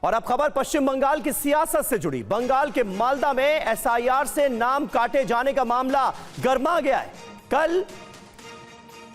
और अब खबर पश्चिम बंगाल की सियासत से जुड़ी। बंगाल के मालदा में एसआईआर से नाम काटे जाने का मामला गर्मा गया है। कल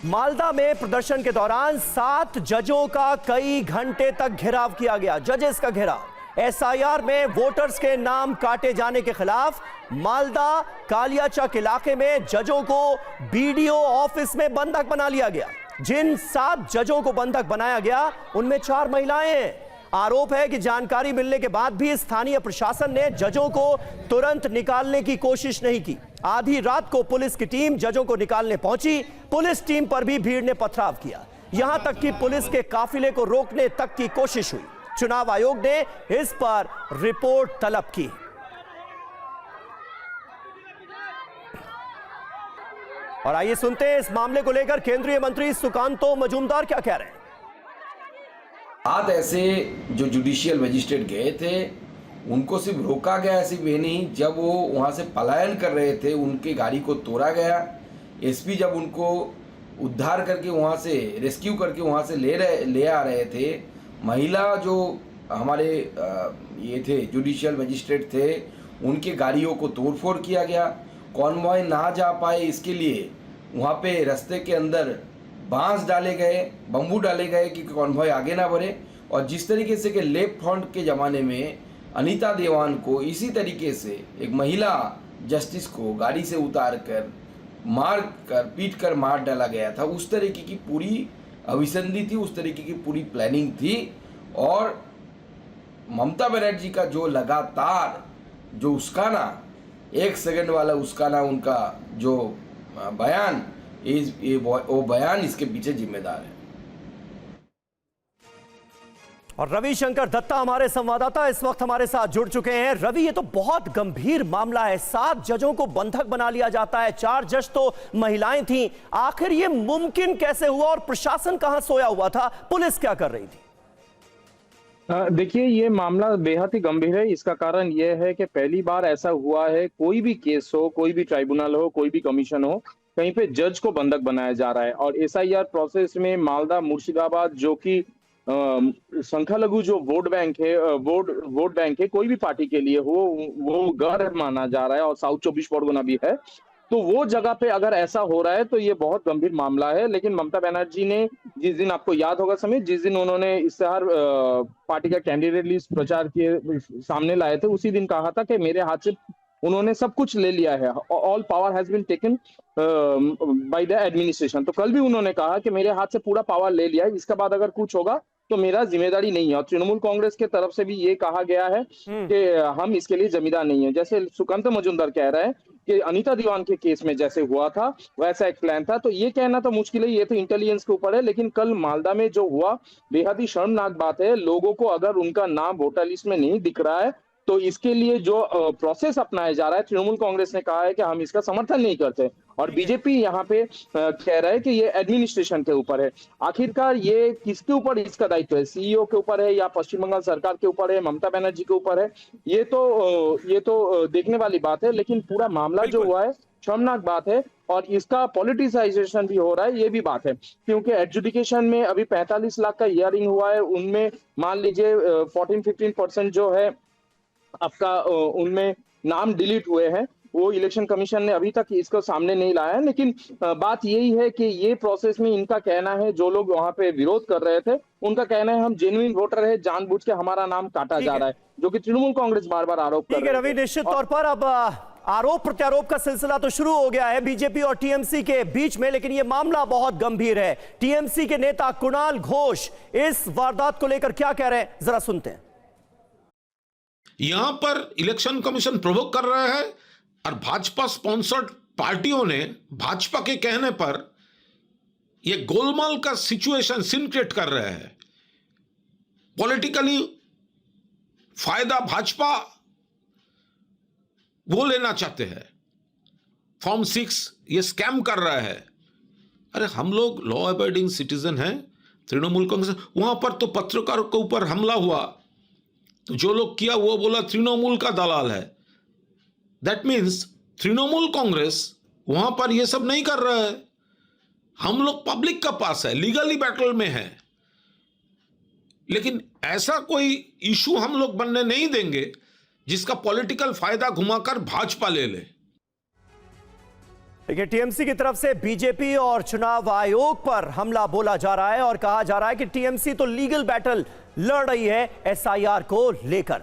मालदा में प्रदर्शन के दौरान 7 जजों का कई घंटे तक घेराव किया गया। जजेस का घेराव एसआईआर में वोटर्स के नाम काटे जाने के खिलाफ। मालदा कालियाचक इलाके में जजों को बीडीओ ऑफिस में बंधक बना लिया गया। जिन 7 जजों को बंधक बनाया गया उनमें 4 महिलाएं हैं। आरोप है कि जानकारी मिलने के बाद भी स्थानीय प्रशासन ने जजों को तुरंत निकालने की कोशिश नहीं की। आधी रात को पुलिस की टीम जजों को निकालने पहुंची। पुलिस टीम पर भी भीड़ ने पथराव किया। यहां तक कि पुलिस के काफिले को रोकने तक की कोशिश हुई। चुनाव आयोग ने इस पर रिपोर्ट तलब की। और आइए सुनते हैं इस मामले को लेकर केंद्रीय मंत्री सुकांतो मजूमदार क्या कह रहे हैं। आज ऐसे जो जुडिशियल मजिस्ट्रेट गए थे उनको सिर्फ रोका गया, सिर्फ ये नहीं, जब वो वहाँ से पलायन कर रहे थे उनके गाड़ी को तोड़ा गया। एसपी जब उनको उद्धार करके वहाँ से रेस्क्यू करके वहाँ से ले आ रहे थे, महिला जो हमारे ये थे जुडिशियल मजिस्ट्रेट थे उनके गाड़ियों को तोड़फोड़ किया गया। कॉन्वॉय ना जा पाए इसके लिए वहाँ पे रास्ते के अंदर बांस डाले गए, बम्बू डाले गए कि कॉन्वॉय आगे ना बढ़े। और जिस तरीके से कि लेफ्ट फ्रंट के ज़माने में अनीता देवान को इसी तरीके से एक महिला जस्टिस को गाड़ी से उतार कर पीट कर मार डाला गया था, उस तरीके की पूरी अभिसंधि थी, उस तरीके की पूरी प्लानिंग थी। और ममता बनर्जी का जो लगातार जो उसकाना, 1 सेकंड वाला उसकाना उनका जो बयान, वो बयान इसके पीछे जिम्मेदार है। और रविशंकर दत्ता हमारे संवाददाता इस वक्त हमारे साथ जुड़ चुके हैं। रवि, ये तो बहुत गंभीर मामला है। 7 जजों को बंधक बना लिया जाता है, 4 जज तो महिलाएं थीं। आखिर ये मुमकिन कैसे हुआ और प्रशासन कहां सोया हुआ था, पुलिस क्या कर रही थी? देखिए, ये मामला बेहद ही गंभीर है। इसका कारण यह है कि पहली बार ऐसा हुआ है, कोई भी केस हो, कोई भी ट्राइब्यूनल हो, कोई भी कमीशन हो, कहीं पे जज को बंधक बनाया जा रहा है। और एसआईआर प्रोसेस में मालदा, मुर्शिदाबाद जो कि संख्यालघु जो वोट बैंक है कोई भी पार्टी के लिए वो गढ़ माना जा रहा है, और साउथ 24 परगना भी है। तो वो जगह पे अगर ऐसा हो रहा है तो ये बहुत गंभीर मामला है। लेकिन ममता बनर्जी ने जिस दिन, आपको याद होगा समय, जिस दिन उन्होंने इश्तेहार पार्टी का कैंडिडेट लिस्ट प्रचार किए सामने लाए थे, उसी दिन कहा था कि मेरे हाथ से उन्होंने सब कुछ ले लिया है, all power has been taken by the administration. तो कल भी उन्होंने कहा कि मेरे हाथ से पूरा पावर ले लिया है, इसके बाद अगर कुछ होगा तो मेरा जिम्मेदारी नहीं है। और तृणमूल कांग्रेस के तरफ से भी ये कहा गया है कि हम इसके लिए जिम्मेदार नहीं है। जैसे सुकांतो मजूमदार कह रहे हैं कि अनीता दीवान के केस में जैसे हुआ था वैसा एक प्लान था, तो ये कहना तो मुश्किल है, ये तो इंटेलिजेंस के ऊपर है। लेकिन कल मालदा में जो हुआ बेहद ही शर्मनाक बात है। लोगों को अगर उनका नाम वोटर लिस्ट में नहीं दिख रहा है तो इसके लिए जो प्रोसेस अपनाया जा रहा है, तृणमूल कांग्रेस ने कहा है कि हम इसका समर्थन नहीं करते। और बीजेपी यहाँ पे कह रहा है कि ये एडमिनिस्ट्रेशन के ऊपर है। आखिरकार ये किसके ऊपर इसका दायित्व है? सीईओ के ऊपर है या पश्चिम बंगाल सरकार के ऊपर है, ममता बनर्जी के ऊपर है? ये तो देखने वाली बात है। लेकिन पूरा मामला जो हुआ है शर्मनाक बात है, और इसका पॉलिटिसाइजेशन भी हो रहा है, ये भी बात है। क्योंकि एडजुडिकेशन में अभी 45 लाख का हियरिंग हुआ है, उनमें मान लीजिए 14-15% जो है आपका उनमें नाम डिलीट हुए हैं। वो इलेक्शन कमीशन ने अभी तक इसको सामने नहीं लाया है। लेकिन बात यही है कि ये प्रोसेस में इनका कहना है, जो लोग वहां पे विरोध कर रहे थे उनका कहना है हम जेन्युइन वोटर है, जानबूझ के हमारा नाम काटा जा रहा है, जो कि तृणमूल कांग्रेस बार बार आरोप कर रही है। रवि, निश्चित तौर पर अब आरोप प्रत्यारोप का सिलसिला तो शुरू हो गया है बीजेपी और टीएमसी के बीच में, लेकिन यह मामला बहुत गंभीर है। टीएमसी के नेता कुणाल घोष इस वारदात को लेकर क्या कह रहे हैं, जरा सुनते हैं। यहां पर इलेक्शन कमीशन प्रोवोक कर रहा है और भाजपा स्पॉन्सर्ड पार्टियों ने भाजपा के कहने पर यह गोलमाल का सिचुएशन सीन क्रिएट कर रहे हैं। पॉलिटिकली फायदा भाजपा वो लेना चाहते हैं। फॉर्म 6 ये स्कैम कर रहा है। अरे हम लोग लॉ अबाइडिंग सिटीजन हैं। तृणमूल कांग्रेस, वहां पर तो पत्रकारों के ऊपर हमला हुआ तो जो लोग किया वो बोला तृणमूल का दलाल है। दैट मीन्स तृणमूल कांग्रेस वहां पर ये सब नहीं कर रहा है। हम लोग पब्लिक का पास है, लीगली बैटल में है। लेकिन ऐसा कोई इशू हम लोग बनने नहीं देंगे जिसका पॉलिटिकल फायदा घुमाकर भाजपा ले ले। देखिए, टीएमसी की तरफ से बीजेपी और चुनाव आयोग पर हमला बोला जा रहा है और कहा जा रहा है कि टीएमसी तो लीगल बैटल लड़ रही है एसआईआर को लेकर।